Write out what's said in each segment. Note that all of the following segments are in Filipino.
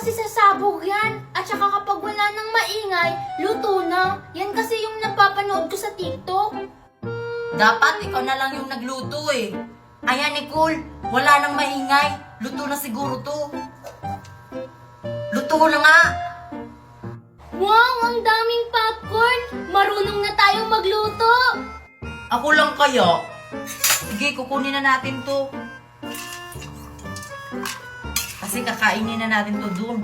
kasi sasabog yan. At saka kapag wala nang maingay, luto na. Yan kasi yung napapanood ko sa TikTok. Dapat ikaw na lang yung nagluto eh. Ayan, Nicole, wala nang maingay. Luto na siguro to. Luto na nga. Wow, ang daming popcorn! Marunong na tayong magluto! Ako lang kaya. Sige, kukunin na natin to. Kasi kakainin na natin to dun.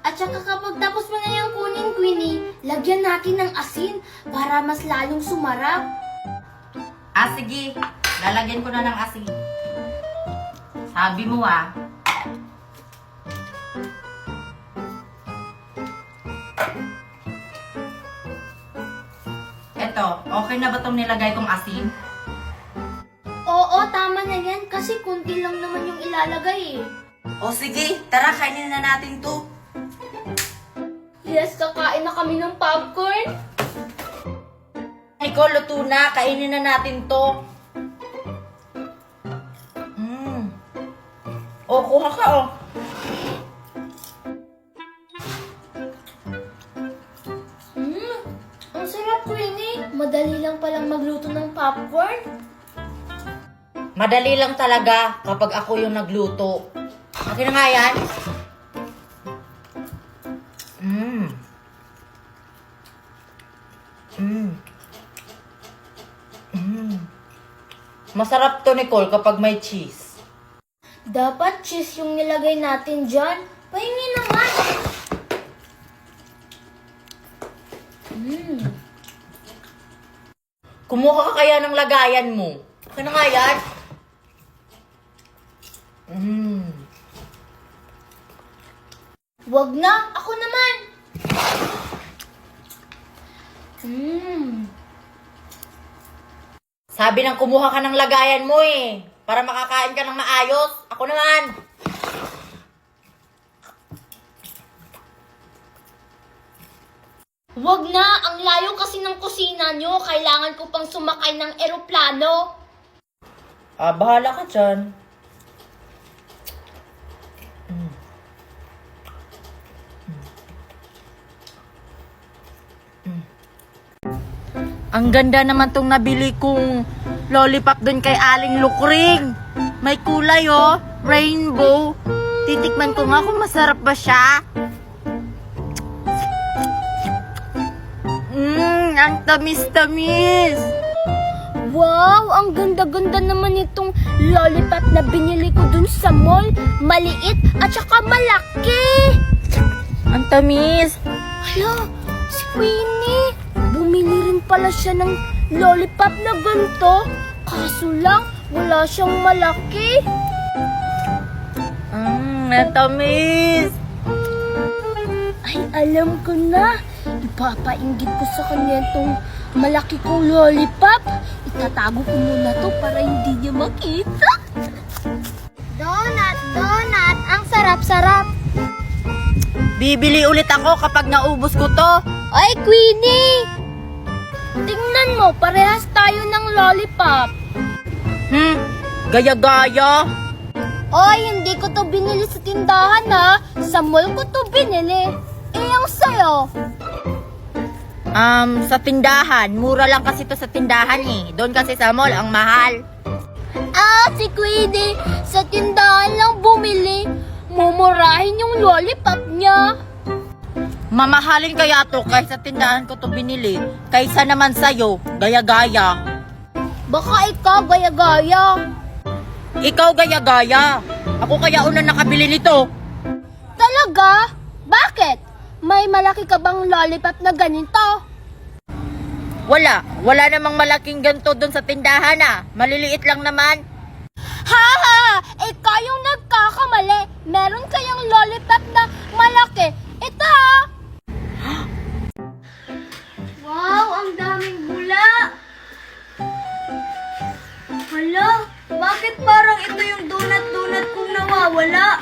At saka kapag tapos mo na yung kunin, Queenie, lagyan natin ng asin para mas lalong sumarap. Ah, sige. Lalagyan ko na ng asin. Sabi mo ah. Eto, okay na ba itong nilagay kong asin? Oo, tama na yan kasi kunti lang naman yung ilalagay eh. O sige, tara, kainin na natin to. Yes, kakain na kami ng popcorn. Nicole, luto na. Kainin na natin to. O, kuha ka o. Ang sarap, Queenie. Madali lang palang magluto ng popcorn. Madali lang talaga kapag ako yung nagluto. Akin na nga yan. Masarap to, Nicole, kapag may cheese. Dapat cheese yung nilagay natin dyan. Pahingi naman. Kumuha ka kaya ng lagayan mo. Akin na nga yan. Wag na, ako naman. Sabi ng kumuha ka ng lagayan mo eh. Para makakain ka ng maayos. Ako naman. Wag na, ang layo kasi ng kusina nyo. Kailangan ko pang sumakay ng eroplano. Ah, bahala ka dyan. Ang ganda naman tong nabili kong lollipop doon kay Aling Lukring. May kulay oh, rainbow. Titikman ko nga kung masarap ba siya. Ang tamis-tamis. Wow, ang ganda-ganda naman itong lollipop na binili ko dun sa mall. Maliit at saka malaki. Ang tamis. Hala, si Queenie. Bumili rin pala siya ng lollipop na ganito. Kaso lang, wala siyang malaki. Ang tamis. Ay, alam ko na. Ipapainggit ko sa kanya itong malaki kong lollipop. Itatago ko muna to para hindi niya makita. Donut, donut. Ang sarap-sarap. Bibili ulit ako kapag naubos ko to. Ay, Queenie! Tingnan mo, parehas tayo ng lollipop. Gaya-gaya. Oy, hindi ko to binili sa tindahan ha. Sa mall ko to binili. Eh, ang sayo. Sa tindahan. Mura lang kasi to sa tindahan eh. Doon kasi sa mall, ang mahal. Ah, si Queenie, sa tindahan lang bumili. Mumurahin yung lollipop niya. Mamahalin kaya to kaysa tindahan ko to binili. Kaysa naman sa'yo, gaya-gaya. Baka ikaw gaya-gaya. Ikaw gaya-gaya. Ako kaya una nakabili nito. Talaga? Bakit? May malaki ka bang lollipop na ganito? Wala. Wala namang malaking ganito doon sa tindahan ah. Maliliit lang naman. Ha ha! Ikaw yung nagkakamali. Meron kayang lollipop na malaki. Ito ha! Wow! Ang daming bula! Hala! Bakit parang ito yung donut-donut kong nawawala?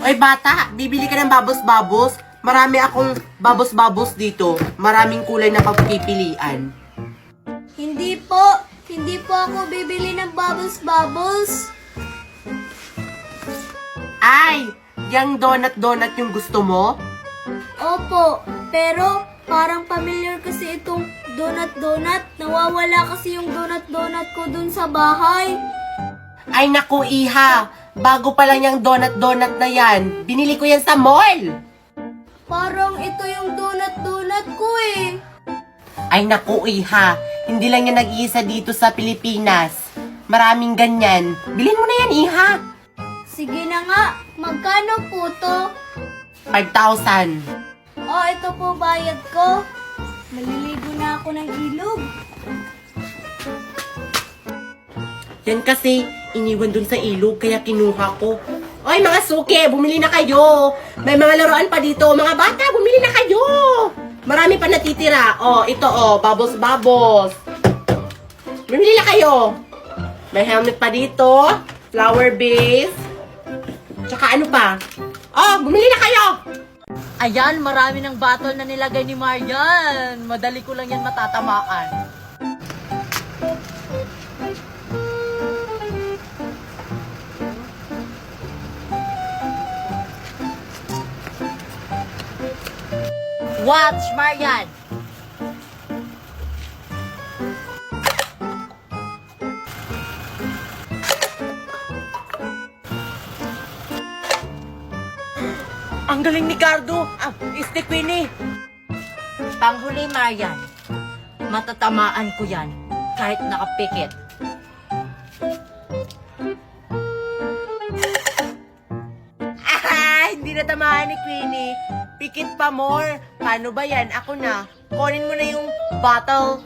Ay bata, bibili ka ng babos-babos. Marami akong babos-babos dito. Maraming kulay na pagpipilian. Hindi po. Hindi po ako bibili ng bubbles. Ay, yung donut yung gusto mo? Opo, pero parang familiar kasi itong donut. Nawawala kasi yung donut ko dun sa bahay. Ay naku, Iha. Bago pa lang yung donut na yan. Binili ko yan sa mall. Parang ito yung donut ko eh. Ay naku, Iha. Hindi lang yan nag-iisa dito sa Pilipinas. Maraming ganyan. Bilhin mo na yan, Iha. Sige na nga, magkano po to? 5,000. Oh, ito po bayad ko. Maliligo na ako ng ilog. Yan kasi, iniwan dun sa ilog, kaya kinuha ko. Oy, mga suke, bumili na kayo. May mga laruan pa dito. Mga bata, bumili na kayo. Marami pa natitira. Oh, ito bubbles. Bumili na kayo. May helmet pa dito. Flower base. Tsaka ano pa? Oh, bumili na kayo. Ayan, marami ng battle na nilagay ni Marian. Madali ko lang yan matatamaan. Watch, Marian! Ang galing ni Cardo. Is the Queenie. Panghuli, Marian. Matatamaan ko yan kahit nakapikit. Hindi na tamaan ni Queenie. Pikit pa more. Paano ba yan? Ako na. Kunin mo na yung bottle.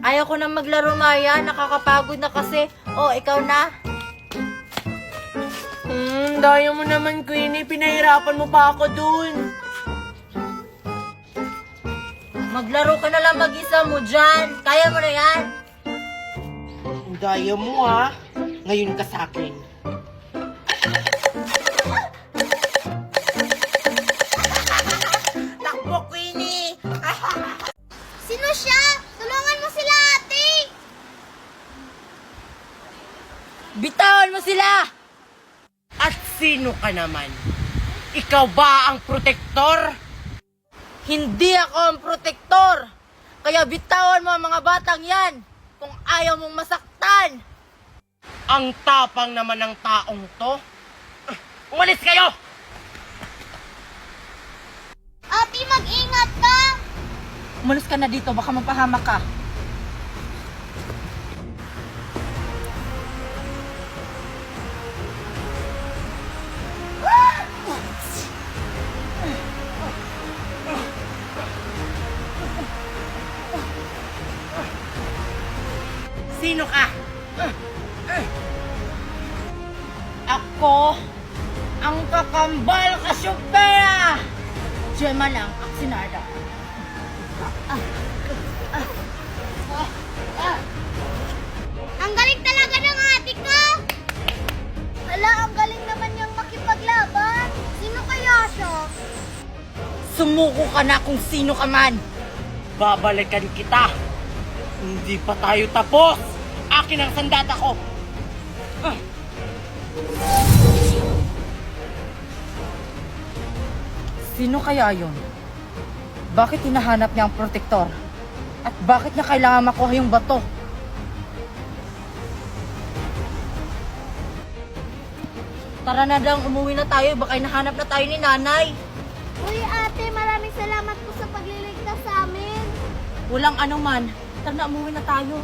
Ayaw ko na maglaro, Marian. Nakakapagod na kasi. Oh, ikaw na. Daya mo naman, Queenie. Pinahirapan mo pa ako dun. Maglaro ka na lang mag-isa mo dyan. Kaya mo na yan. Daya mo, ha? Ngayon ka sa akin. Takbo, Queenie! Sino siya? Tulungan mo sila, ate! Bitawan mo sila! At sino ka naman? Ikaw ba ang protektor? Hindi ako ang protektor. Kaya bitawan mo ang mga batang yan kung ayaw mong masaktan. Ang tapang naman ng taong to. Umalis kayo! Ate, mag-ingat ka! Umalis ka na dito, baka mapahamak ka. Sino ka? Ako ang kakambal Kasyopera! Gemma lang, Aksinarda. Ang galing talaga ng ate ko! Hala, ang galing naman niyang makipaglaban. Sino kaya siya? Sumuko ka na kung sino ka man. Babalikan kita. Hindi pa tayo tapos. Akin ang sandata ko. Sino kaya yun? Bakit hinahanap niya ang protektor? At bakit niya kailangan makuha yung bato? Tara na lang, umuwi na tayo. Baka hinahanap na tayo ni nanay. Uy, ate, maraming salamat po sa pagliligtas sa amin. Walang anuman. Tara na, umuwi na tayo.